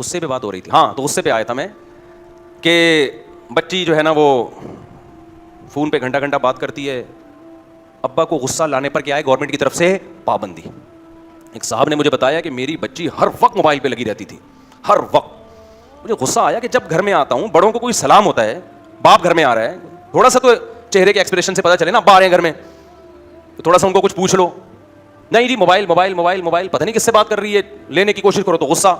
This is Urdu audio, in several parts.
غصے پہ بات ہو رہی تھی. ہاں تو غصے پہ آیا تھا میں کہ بچی جو ہے نا وہ فون پہ گھنٹہ گھنٹہ بات کرتی ہے. ابا کو غصہ لانے پر کیا ہے, گورنمنٹ کی طرف سے پابندی. ایک صاحب نے مجھے بتایا کہ میری بچی ہر وقت موبائل پہ لگی رہتی تھی, ہر وقت. مجھے غصہ آیا کہ جب گھر میں آتا ہوں, بڑوں کو کوئی سلام ہوتا ہے, باپ گھر میں آ رہا ہے, تھوڑا سا تو چہرے کے ایکسپریشن سے پتہ چلے نا ابا آ رہے ہیں گھر میں, تو تھوڑا سا ان کو کچھ پوچھ لو. نہیں جی موبائل موبائل موبائل موبائل, پتہ نہیں کس سے بات کر رہی ہے, لینے کی کوشش کرو تو غصہ.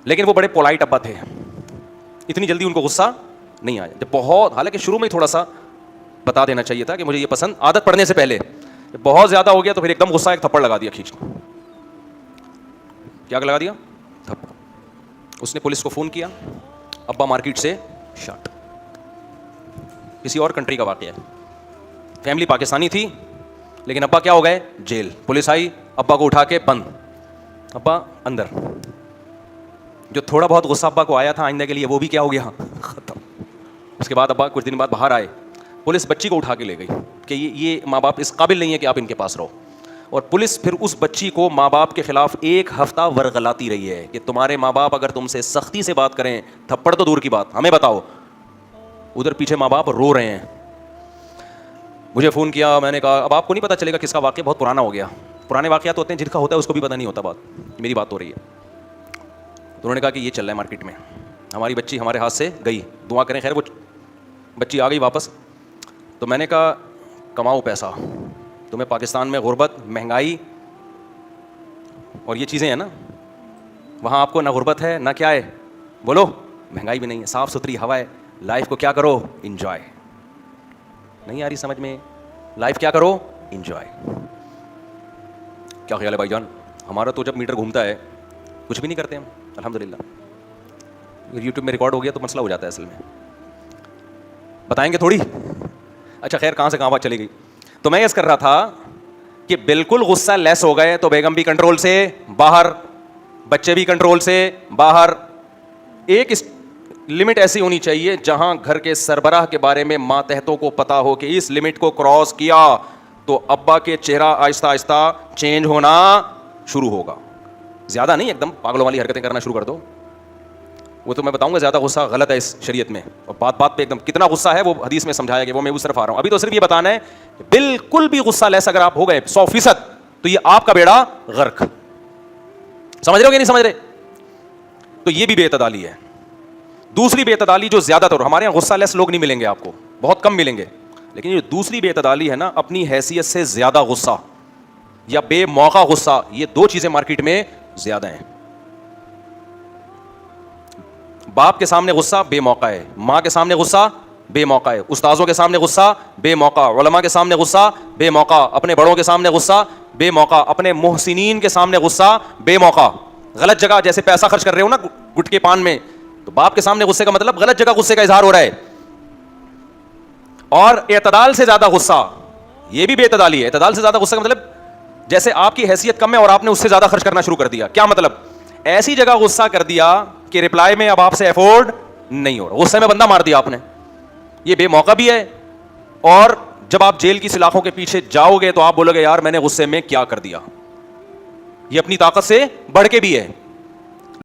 لیکن وہ بڑے پولائٹ ابا تھے, اتنی جلدی ان کو غصہ نہیں آیا. جب بہت, حالانکہ شروع میں ہی تھوڑا سا بتا دینا چاہیے تھا کہ مجھے یہ پسند, عادت پڑنے سے پہلے. بہت زیادہ ہو گیا تو پھر ایک دم غصہ, ایک تھپڑ لگا دیا کھینچ کے. کیا لگا دیا؟ تھپڑ. اس نے پولیس کو فون کیا, ابا مارکیٹ سے شاٹ. کسی اور کنٹری کا واقعہ ہے, فیملی پاکستانی تھی لیکن ابا کیا ہو گئے, جیل. پولیس آئی, ابا کو اٹھا کے بند, ابا اندر. جو تھوڑا بہت غصہ ابا کو آیا تھا آئندہ کے لیے, وہ بھی کیا ہو گیا, ختم. اس کے بعد ابا کچھ دن بعد باہر آئے, پولیس بچی کو اٹھا کے لے گئی کہ یہ ماں باپ اس قابل نہیں ہے کہ آپ ان کے پاس رہو. اور پولیس پھر اس بچی کو ماں باپ کے خلاف ایک ہفتہ ورغلاتی رہی ہے کہ تمہارے ماں باپ اگر تم سے سختی سے بات کریں, تھپڑ تو دور کی بات, ہمیں بتاؤ. ادھر پیچھے ماں باپ رو رہے ہیں. مجھے فون کیا, میں نے کہا اب آپ کو نہیں پتا چلے گا کس کا واقعہ بہت پرانا ہو گیا. پرانے واقعات ہوتے ہیں جن کا ہوتا ہے اس کو بھی پتہ نہیں ہوتا بات, میری بات ہو رہی ہے. تو انہوں نے کہا کہ یہ چل رہا ہے مارکیٹ میں, ہماری بچی ہمارے ہاتھ سے گئی, دعا کریں. خیر وہ بچی آ گئی واپس. تو میں نے کہا کماؤ پیسہ, تمہیں پاکستان میں غربت, مہنگائی اور یہ چیزیں ہیں نا, وہاں آپ کو نہ غربت ہے نہ کیا ہے, بولو, مہنگائی بھی نہیں ہے, صاف ستھری ہوا ہے. لائف کو کیا کرو, انجوائے. نہیں آ رہی سمجھ میں؟ لائف کیا کرو, انجوائے. کیا خیال ہے بھائی جان؟ ہمارا تو جب میٹر گھومتا ہے کچھ بھی نہیں کرتے ہم, الحمدللہ. یوٹیوب میں ریکارڈ ہو گیا تو مسئلہ ہو جاتا ہے اصل میں, بتائیں گے تھوڑی. اچھا خیر, کہاں سے کہاں بات چلی گئی. تو میں یس کر رہا تھا کہ بالکل غصہ لیس ہو گئے تو بیگم بھی کنٹرول سے باہر, بچے بھی کنٹرول سے باہر. ایک لمٹ ایسی ہونی چاہیے جہاں گھر کے سربراہ کے بارے میں ماتحتوں کو پتا ہو کہ اس لمٹ کو کراس کیا تو ابا کے چہرہ آہستہ آہستہ چینج ہونا شروع ہوگا. زیادہ نہیں, ایک دم پاگلوں والی حرکتیں کرنا شروع کر دو. وہ تو میں بتاؤں گا زیادہ غصہ غلط ہے اس شریعت میں, اور بات بات پہ ایک دم کتنا غصہ ہے وہ حدیث میں سمجھایا گیا, وہ میں اس طرف آ رہا ہوں. ابھی تو صرف یہ بتانا ہے کہ بالکل بھی غصہ لیس اگر آپ ہو گئے 100% تو یہ آپ کا بیڑا غرق. سمجھ رہے ہو کہ نہیں سمجھ رہے؟ تو یہ بھی بے اعتدالی ہے. دوسری بے اعتدالی جو زیادہ تر, ہمارے یہاں غصہ لیس لوگ نہیں ملیں گے آپ کو, بہت کم ملیں گے, لیکن یہ دوسری بے اعتدالی ہے نا, اپنی حیثیت سے زیادہ غصہ یا بے موقع غصہ, یہ دو چیزیں مارکیٹ میں زیادہ ہیں. باپ کے سامنے غصہ بے موقع ہے, ماں کے سامنے غصہ بے موقع ہے, استاذوں کے سامنے غصہ بے موقع, علماء کے سامنے غصہ بے موقع, اپنے بڑوں کے سامنے غصہ بے موقع, اپنے محسنین کے سامنے غصہ بے موقع. غلط جگہ جیسے پیسہ خرچ کر رہے ہو نا گٹکے پان میں, تو باپ کے سامنے غصے کا مطلب غلط جگہ غصے کا اظہار ہو رہا ہے. اور اعتدال سے زیادہ غصہ, یہ بھی بے اعتدالی ہے. اعتدال سے زیادہ غصہ کا مطلب جیسے آپ کی حیثیت کم ہے اور آپ نے اس سے زیادہ خرچ کرنا شروع کر دیا. کیا مطلب؟ ایسی جگہ غصہ کر دیا کہ رپلائی میں اب آپ سے افورڈ نہیں ہو رہا, غصے میں بندہ مار دیا آپ نے. یہ بے موقع بھی ہے, اور جب آپ جیل کی سلاخوں کے پیچھے جاؤ گے تو آپ بولو گے یار میں نے غصے میں کیا کر دیا. یہ اپنی طاقت سے بڑھ کے بھی ہے.